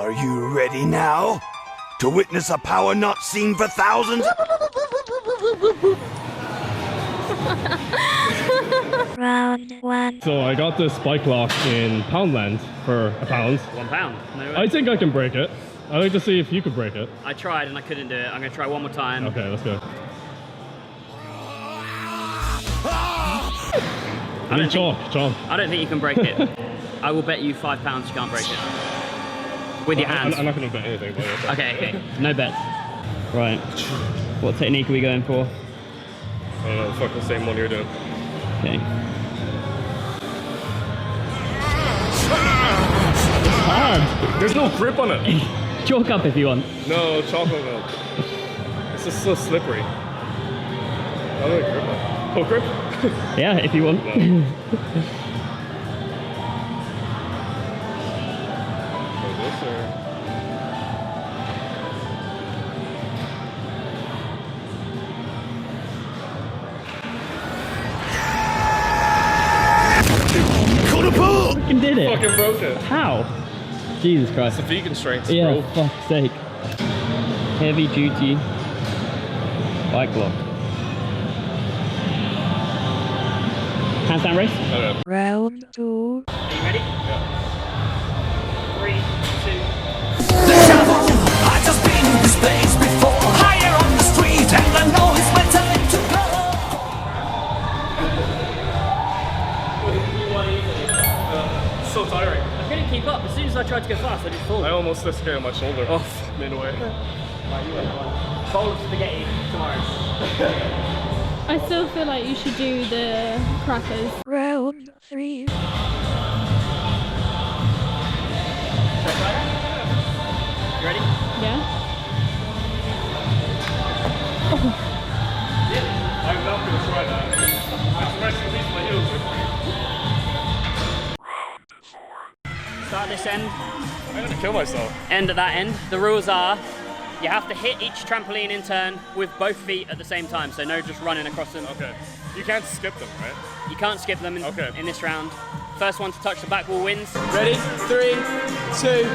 Are you ready now? To witness a power not seen for thousands? Round 1. So I got this spike lock in Poundland for £1. £1? No way. I think I can break it. I'd like to see if you could break it. I tried and I couldn't do it. I'm going to try one more time. Okay, let's go. I don't think you can break it. I will bet you £5 you can't break it. With your hands. I'm not going to bet anything. But okay. No bets. Right. What technique are we going for? I don't know, the fucking same one you're doing. Okay. Hard! There's no grip on it. Chalk up if you want. No, chocolate milk. It's just so slippery. How do I grip it? Oh, grip? Yeah, if you want. No. Like this or... Fucking did it. Fucking broke it. How? Jesus Christ. It's the vegan strength, yeah, bro. fuck's sake. Heavy duty bike lock. Handstand race? Okay. Round 2. Are you ready? Yeah. 3, 2. The devil, I've just been in this place before. Higher on the street, and I know it's my time to go. So tiring. I couldn't keep up. As soon as I tried to go fast, I just fall. I almost dislocated my shoulder off midway. Bowl of spaghetti tomorrow. I still feel like you should do the crackers. Round 3. You ready? Yeah? I'm not going to try that. I'm pressing these my heels. Start this end, I'm going to kill myself. end at that end. The rules are you have to hit each trampoline in turn with both feet at the same time, so no just running across them. Okay. You can't skip them, right? You can't skip them in this round. First one to touch the back wall wins. Ready? 3, 2,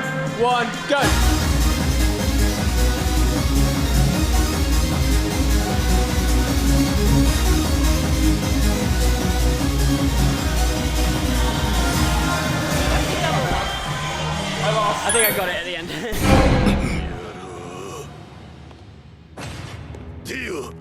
1, go! I think I got it at the end. Deal.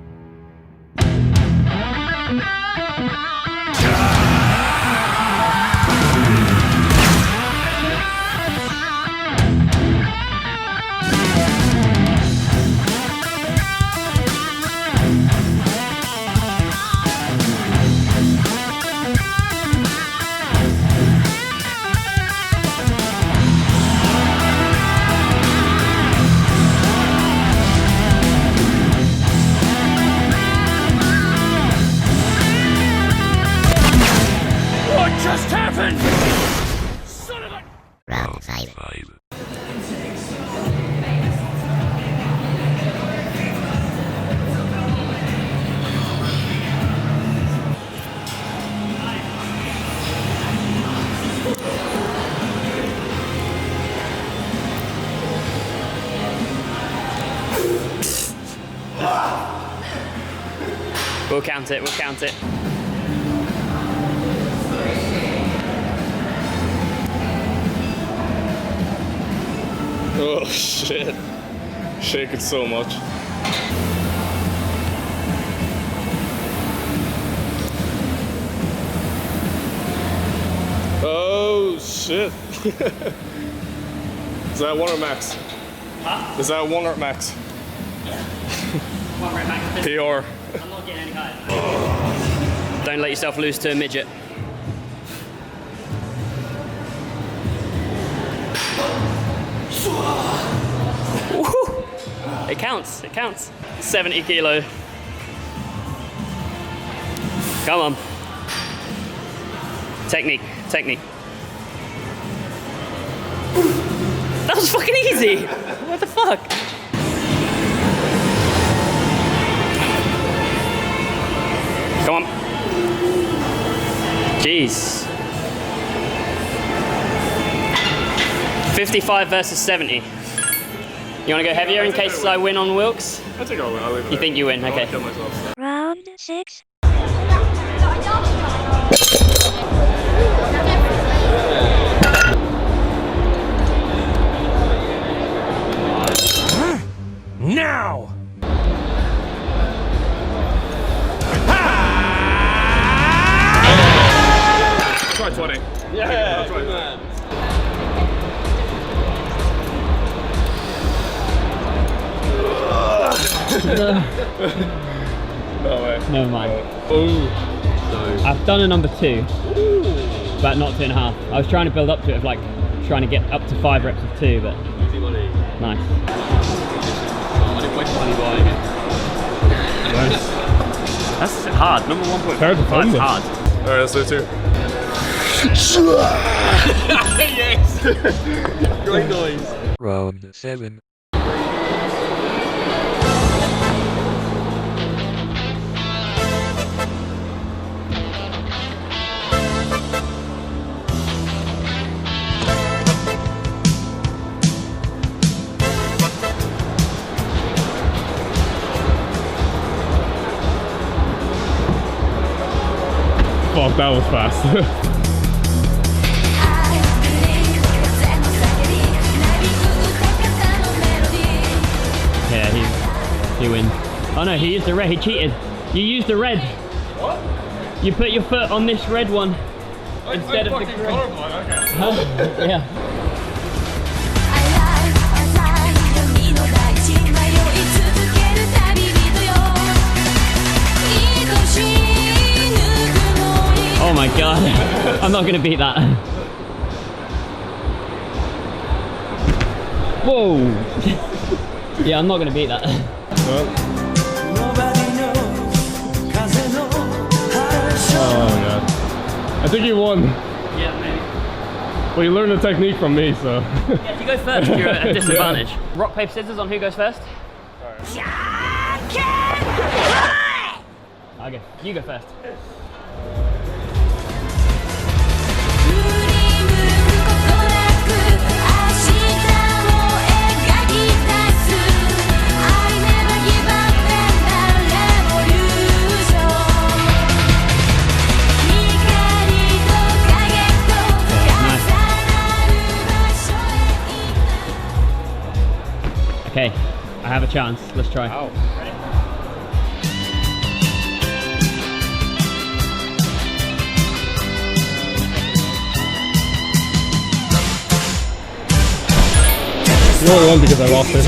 Just happened! Son of a... Round 5. We'll count it, we'll count it. Oh shit. Shake it so much. Oh shit. Is that 1 or max? Huh? Is that 1 or max? One right back. PR. I'm not getting any higher. Don't let yourself lose to a midget. Woo-hoo. It counts, it counts. 70 kilo. Come on. Technique, technique. That was fucking easy. What the fuck? Come on. Jeez. 55 versus 70. You want to go heavier in case I win on Wilkes? I think I'll win. I'll leave it You think you win? I'll Okay. kill myself. Round 6. Now! Try 20. Yeah, Try man. No way. Never mind. Oh. I've done a number 2, but not 2.5. I was trying to build up to it of like trying to get up to 5 reps of 2, but Easy money. nice. I didn't waste money buying it. That's hard. Number 1.5 is number. hard. Alright, let's do 2. Yes! Great noise. Round 7. Fuck, that was fast. Yeah, he wins. Oh no, he used the red. He cheated. You used the red. What? You put your foot on this red one instead of the green. colorblind, okay. Huh? Yeah. Oh my god. I'm not gonna beat that. Whoa. Yeah, I'm not gonna beat that. Oh god. I think you won. Yeah, maybe. Well, you learned the technique from me, so. Yeah, if you go first, you're at a disadvantage. Rock, paper, scissors on who goes first? Okay, you go first. Okay, I have a chance. Let's try. Ow. You only won because I lost it.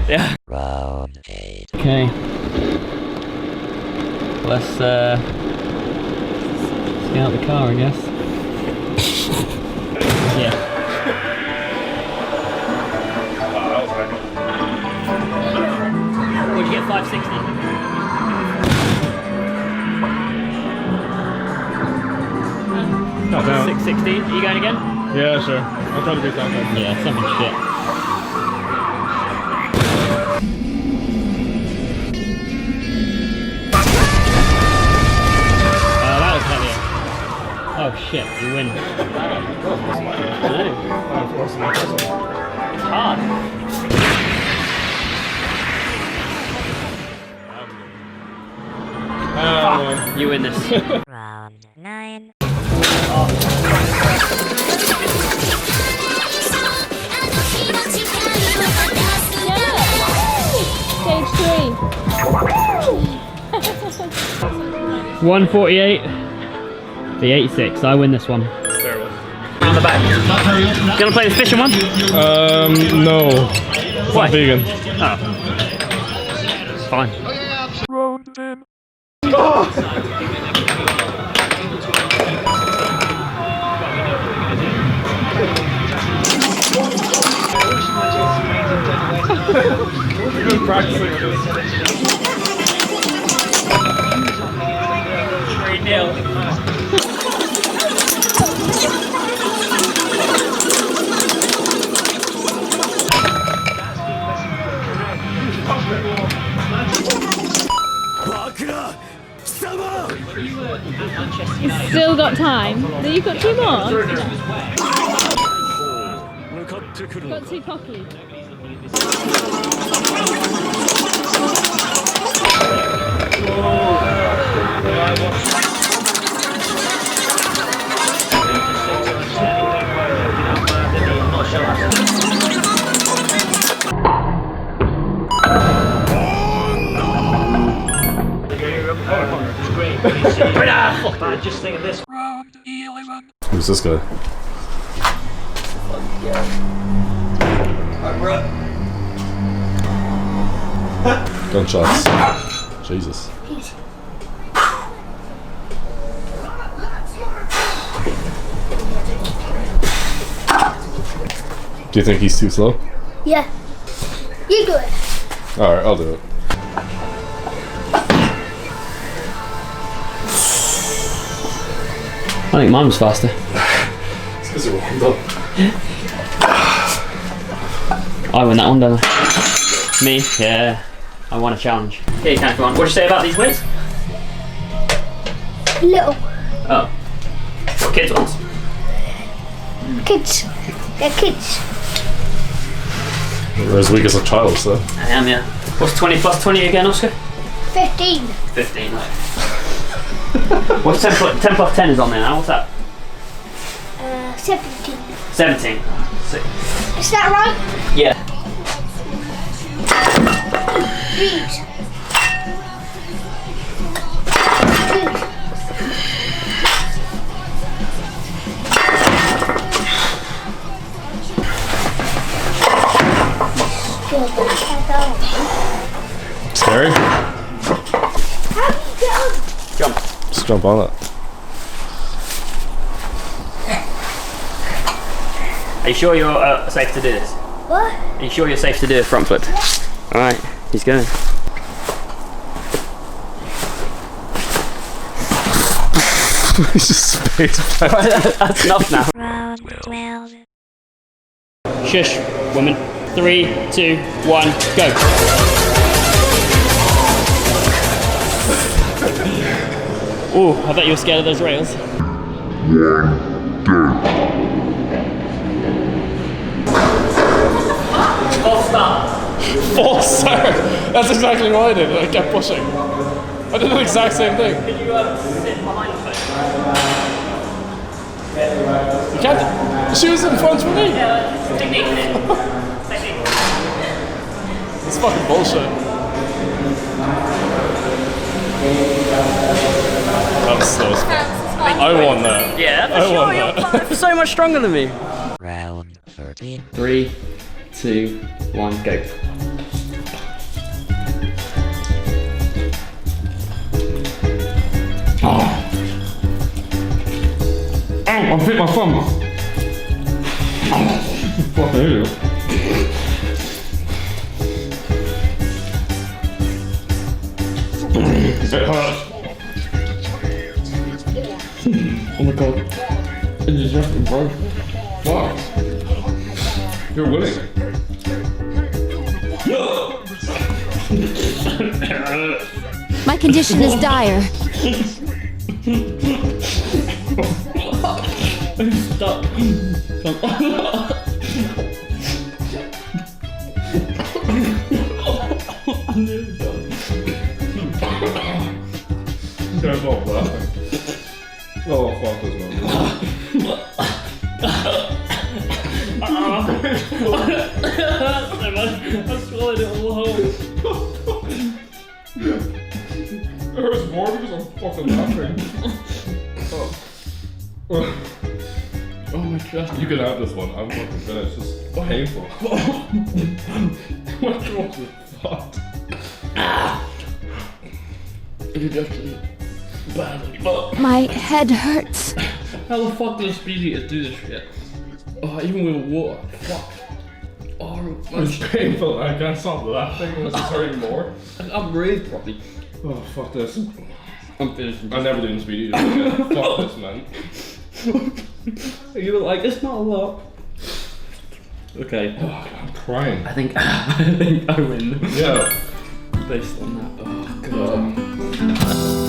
Yeah. Round 8. Okay. Let's get out the car, I guess. Yeah. Would you get 560? God damn. 660. Are you going again? Yeah, sure. I'll try to beat that guy. Yeah, something shit. That was heavier. Oh shit, you win. It's hard. You win this. Round 9. Stage 3. 148. The 86. I win this one. It's terrible. On the back. You wanna play the fishing one? No. It's Why? not vegan. Oh. Fine. Round 10. We've been practicing with this. 3-0. Still got time. So you've got 2 more? Got too cocky. Just think of this. Who's this guy? Gunshots. Jesus. Do you think he's too slow? Yeah. You do it. Alright, I'll do it. I think mine was faster. It's because you're warmed up. I win that one, don't I? Me? Yeah. I won a challenge. Okay, you can go on. What did you say about these weights? Little Oh. What kids ones? kids. They're kids. You're as weak as a child, so. I am, yeah. What's 20 plus 20 again, Oscar? 15. 15. What's 10 plus 10 is on there now? What's that? 17. 17. Sick. Is that right? Yeah. These. Scary? How do you get on? Jump. Just jump on it. Are you sure you're safe to do this? What? Are you sure you're safe to do a front flip? Alright, he's going. He's just space back. That's enough now. Round 12. Shush, woman. 3, 2, 1, go. Ooh, I bet you were scared of those rails. False start. False start! That's exactly what I did. I kept pushing. I did the exact same thing. Can you sit behind the foot? You can't. She was in front of me. Technique. Technique. It's fucking bullshit. That was so I won that. Yeah, for I sure. won You're that. so much stronger than me. Round 13. 3, 2, 1, go. I hit my thumb. Fucking idiot. It hurts. Oh my god. It's just bro. Wow. You're winning. My condition is dire. Stop. I'm nearly done. Guys all laughing. Oh, fuck this one. So much. I swallowed it all whole. It hurts more because I'm fucking laughing. Oh my gosh. You can have this one. I'm fucking finished. It's painful. My throat is fucked. It actually badly. My head hurts. How the fuck does speed eaters do this shit? Oh, even with water. Fuck. Oh, it's painful. I can't stop laughing unless it's hurting more. I'm breathing properly. Oh, fuck this. I'm finishing. I'm never doing speed eaters again. Fuck this, man. You look like it's not a lot. Okay. Oh, God, I'm crying. I think I win. Yeah. Based on that. Oh god.